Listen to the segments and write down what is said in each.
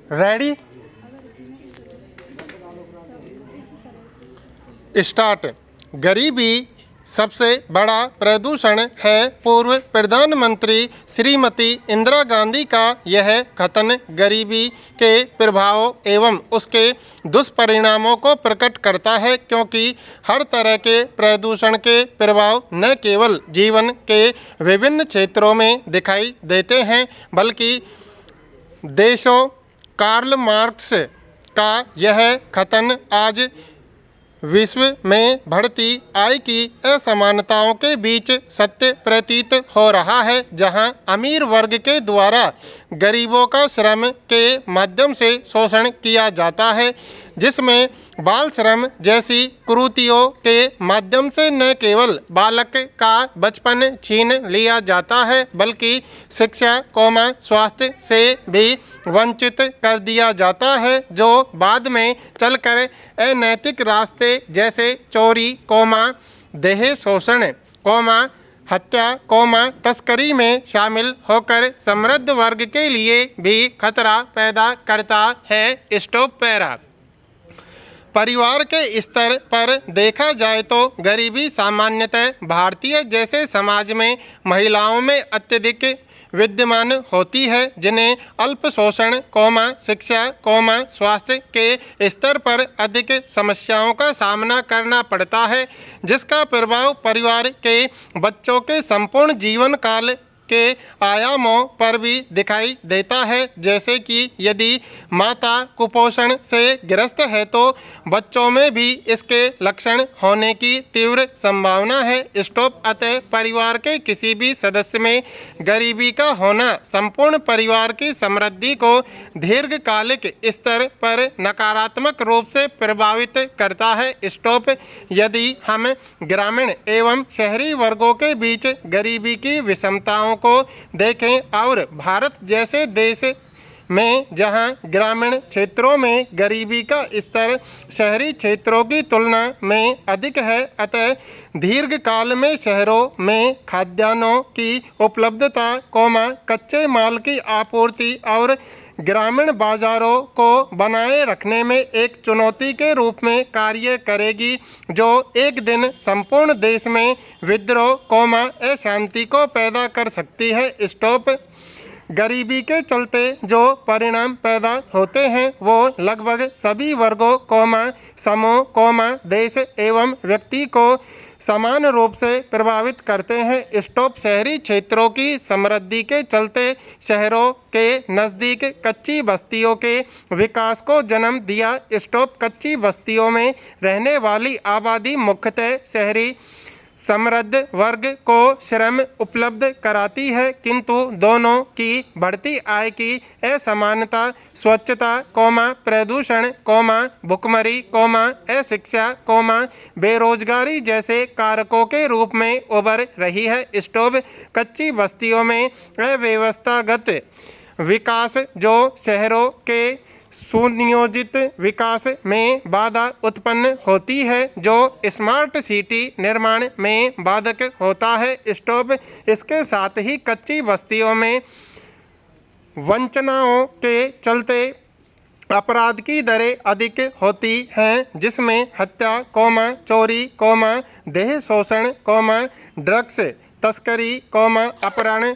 Ready start. गरीबी सबसे बड़ा प्रदूषण है। पूर्व प्रधानमंत्री श्रीमती इंदिरा गांधी का यह कथन गरीबी के प्रभाव एवं उसके दुष्परिणामों को प्रकट करता है, क्योंकि हर तरह के प्रदूषण के प्रभाव न केवल जीवन के विभिन्न क्षेत्रों में दिखाई देते हैं, बल्कि देशों कार्ल मार्क्स का यह कथन आज विश्व में बढ़ती आय की असमानताओं के बीच सत्य प्रतीत हो रहा है, जहां अमीर वर्ग के द्वारा गरीबों का श्रम के माध्यम से शोषण किया जाता है, जिसमें बाल श्रम जैसी कुरीतियों के माध्यम से न केवल बालक का बचपन छीन लिया जाता है, बल्कि शिक्षा स्वास्थ्य से भी वंचित कर दिया जाता है, जो बाद में चलकर अनैतिक रास्ते जैसे चोरी देह शोषण हत्या तस्करी में शामिल होकर समृद्ध वर्ग के लिए भी खतरा पैदा करता है। Stop para. परिवार के स्तर पर देखा जाए तो गरीबी सामान्यतः भारतीय जैसे समाज में महिलाओं में अत्यधिक विद्यमान होती है, जिन्हें अल्प शोषण शिक्षा स्वास्थ्य के स्तर पर अधिक समस्याओं का सामना करना पड़ता है, जिसका प्रभाव परिवार के बच्चों के संपूर्ण जीवन काल के आयामों पर भी दिखाई देता है। जैसे कि यदि माता कुपोषण से ग्रस्त है तो बच्चों में भी इसके लक्षण होने की तीव्र संभावना है। स्टॉप। अतः परिवार के किसी भी सदस्य में गरीबी का होना संपूर्ण परिवार की समृद्धि को दीर्घकालिक स्तर पर नकारात्मक रूप से प्रभावित करता है। स्टॉप। यदि हम ग्रामीण एवं शहरी वर्गों के बीच गरीबी की विषमताओं को देखें और भारत जैसे देश में जहां ग्रामीण क्षेत्रों में गरीबी का स्तर शहरी क्षेत्रों की तुलना में अधिक है, अतः दीर्घकाल में शहरों में खाद्यान्नों की उपलब्धता कच्चे माल की आपूर्ति और ग्रामीण बाजारों को बनाए रखने में एक चुनौती के रूप में कार्य करेगी, जो एक दिन संपूर्ण देश में विद्रोह अशांति को पैदा कर सकती है। स्टॉप। गरीबी के चलते जो परिणाम पैदा होते हैं वो लगभग सभी वर्गों समूह देश एवं व्यक्ति को समान रूप से प्रभावित करते हैं। स्टॉप। शहरी क्षेत्रों की समृद्धि के चलते शहरों के नज़दीक कच्ची बस्तियों के विकास को जन्म दिया। स्टॉप। कच्ची बस्तियों में रहने वाली आबादी मुख्यतः शहरी समृद्ध वर्ग को श्रम उपलब्ध कराती है, किंतु दोनों की बढ़ती आय की असमानता स्वच्छता प्रदूषण भुखमरी अशिक्षा बेरोजगारी जैसे कारकों के रूप में उभर रही है। स्टॉप। कच्ची बस्तियों में अव्यवस्थागत विकास जो शहरों के सुनियोजित विकास में बाधा उत्पन्न होती है, जो स्मार्ट सिटी निर्माण में बाधक होता है। स्टॉप। इसके साथ ही कच्ची बस्तियों में वंचनाओं के चलते अपराध की दरें अधिक होती हैं, जिसमें हत्या चोरी देह शोषण ड्रग्स तस्करी अपहरण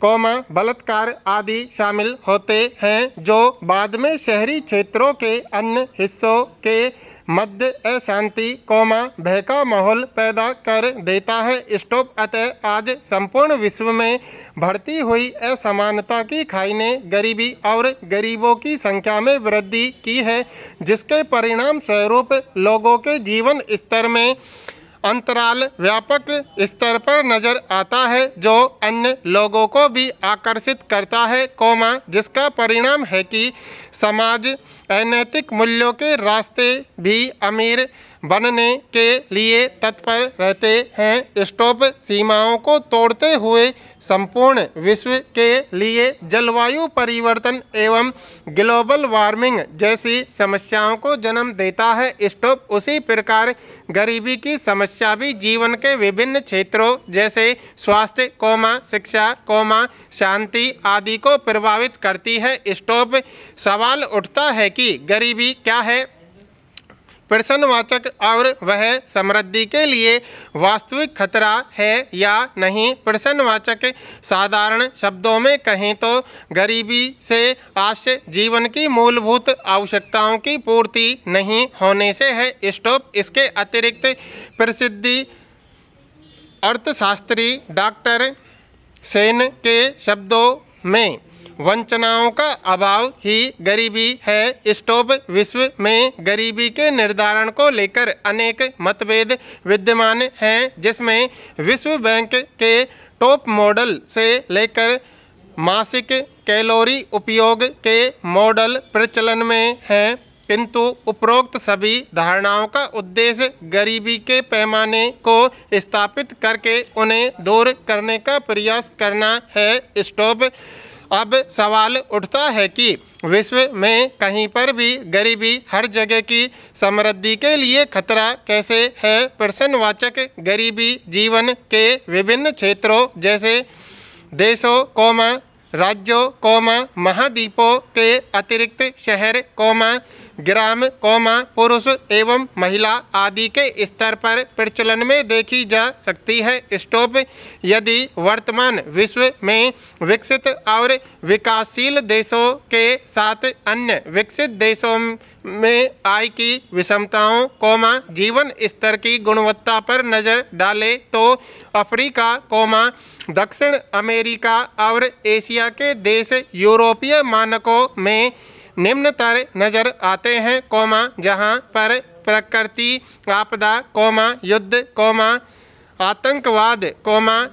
बलात्कार आदि शामिल होते हैं, जो बाद में शहरी क्षेत्रों के अन्य हिस्सों के मध्य अशांति भय का माहौल पैदा कर देता है। स्टॉप। अतः आज संपूर्ण विश्व में बढ़ती हुई असमानता की खाई ने गरीबी और गरीबों की संख्या में वृद्धि की है, जिसके परिणाम स्वरूप लोगों के जीवन स्तर में अंतराल व्यापक स्तर पर नजर आता है, जो अन्य लोगों को भी आकर्षित करता है जिसका परिणाम है कि समाज अनैतिक मूल्यों के रास्ते भी अमीर बनने के लिए तत्पर रहते हैं। स्टॉप सीमाओं को तोड़ते हुए संपूर्ण विश्व के लिए जलवायु परिवर्तन एवं ग्लोबल वार्मिंग जैसी समस्याओं को जन्म देता है। स्टॉप उसी प्रकार गरीबी की समस्या भी जीवन के विभिन्न क्षेत्रों जैसे स्वास्थ्य, शिक्षा, शांति आदि को प्रभावित करती है। स्टॉप सवाल उठता है कि गरीबी क्या है, प्रश्नवाचक, और वह समृद्धि के लिए वास्तविक खतरा है या नहीं। प्रश्नवाचक साधारण शब्दों में कहें तो गरीबी से आशय जीवन की मूलभूत आवश्यकताओं की पूर्ति नहीं होने से है। स्टॉप इसके अतिरिक्त प्रसिद्ध अर्थशास्त्री डॉक्टर सेन के शब्दों में वंचनाओं का अभाव ही गरीबी है। स्टॉप विश्व में गरीबी के निर्धारण को लेकर अनेक मतभेद विद्यमान हैं, जिसमें विश्व बैंक के टॉप मॉडल से लेकर मासिक कैलोरी उपयोग के मॉडल प्रचलन में हैं, किंतु उपरोक्त सभी धारणाओं का उद्देश्य गरीबी के पैमाने को स्थापित करके उन्हें दूर करने का प्रयास करना है। स्टॉप अब सवाल उठता है कि विश्व में कहीं पर भी गरीबी हर जगह की समृद्धि के लिए खतरा कैसे है। प्रश्नवाचक गरीबी जीवन के विभिन्न क्षेत्रों जैसे देशों, राज्यों, महाद्वीपों के अतिरिक्त शहर, ग्राम, पुरुष एवं महिला आदि के स्तर पर प्रचलन में देखी जा सकती है। स्टॉप यदि वर्तमान विश्व में विकसित और विकासशील देशों के साथ अन्य विकसित देशों में आय की विषमताओं, जीवन स्तर की गुणवत्ता पर नज़र डाले तो अफ्रीका, दक्षिण अमेरिका और एशिया के देश यूरोपीय मानकों में निम्नतर नज़र आते हैं, जहां पर प्रकृति आपदा, युद्ध, आतंकवाद,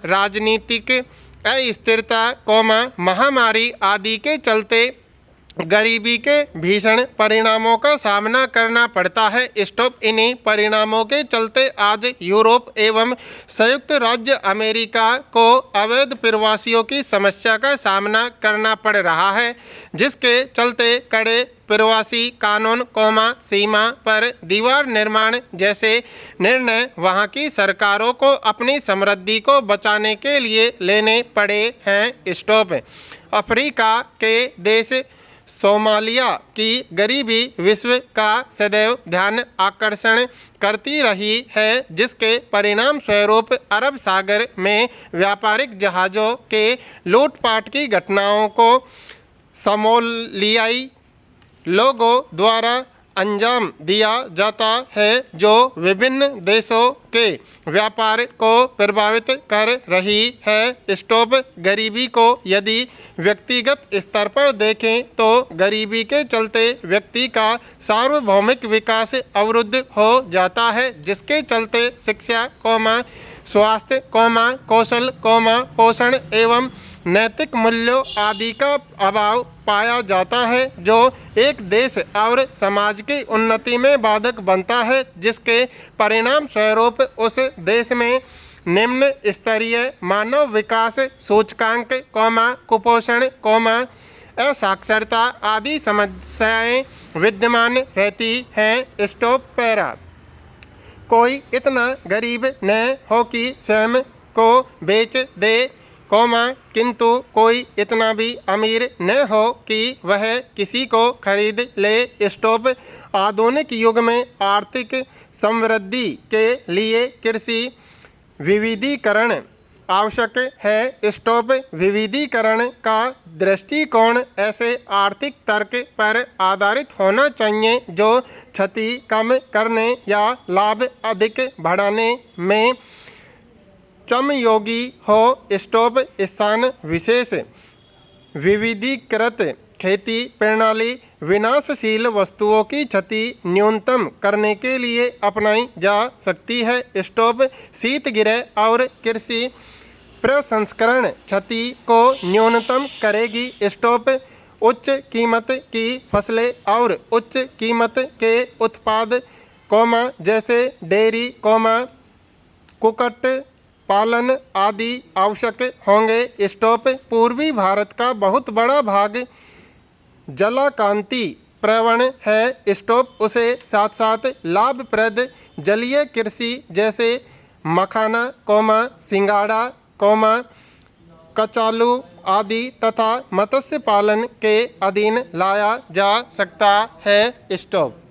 राजनीतिक अस्थिरता, महामारी आदि के चलते गरीबी के भीषण परिणामों का सामना करना पड़ता है। स्टॉप इन्हीं परिणामों के चलते आज यूरोप एवं संयुक्त राज्य अमेरिका को अवैध प्रवासियों की समस्या का सामना करना पड़ रहा है, जिसके चलते कड़े प्रवासी कानून, सीमा पर दीवार निर्माण जैसे निर्णय वहां की सरकारों को अपनी समृद्धि को बचाने के लिए लेने पड़े हैं। स्टॉप अफ्रीका के देश सोमालिया की गरीबी विश्व का सदैव ध्यान आकर्षण करती रही है, जिसके परिणाम स्वरूप अरब सागर में व्यापारिक जहाज़ों के लूटपाट की घटनाओं को सोमालियाई लोगों द्वारा अंजाम दिया जाता है, जो विभिन्न देशों के व्यापार को प्रभावित कर रही है। स्टॉप गरीबी को यदि व्यक्तिगत स्तर पर देखें तो गरीबी के चलते व्यक्ति का सार्वभौमिक विकास अवरुद्ध हो जाता है, जिसके चलते शिक्षा, स्वास्थ्य, कौशल, पोषण एवं नैतिक मूल्यों आदि का अभाव पाया जाता है, जो एक देश और समाज की उन्नति में बाधक बनता है, जिसके परिणाम स्वरूप उस देश में निम्न स्तरीय मानव विकास सूचकांक, कुपोषण, असाक्षरता आदि समस्याएं विद्यमान रहती हैं। स्टॉप पैरा कोई इतना गरीब न हो कि स्वयं को बेच दे, किंतु कोई इतना भी अमीर न हो कि वह किसी को खरीद ले। स्टॉप आधुनिक युग में आर्थिक समृद्धि के लिए कृषि विविधीकरण आवश्यक है। स्टॉप विविधीकरण का दृष्टिकोण ऐसे आर्थिक तर्क पर आधारित होना चाहिए जो क्षति कम करने या लाभ अधिक बढ़ाने में चमयोगी हो। स्टॉप स्थान विशेष विविधीकृत खेती प्रणाली विनाशशील वस्तुओं की क्षति न्यूनतम करने के लिए अपनाई जा सकती है। स्टॉप शीतगृह और कृषि प्रसंस्करण क्षति को न्यूनतम करेगी। स्टॉप उच्च कीमत की फसलें और उच्च कीमत के उत्पाद कौमा जैसे डेयरी कौमा कुक्कुट पालन आदि आवश्यक होंगे। स्टॉप पूर्वी भारत का बहुत बड़ा भाग जलाकांति प्रवण है। स्टॉप उसे साथ साथ लाभप्रद जलीय कृषि जैसे मखाना कौमा सिंगाड़ा कौमा कचालू आदि तथा मत्स्य पालन के अधीन लाया जा सकता है। स्टॉप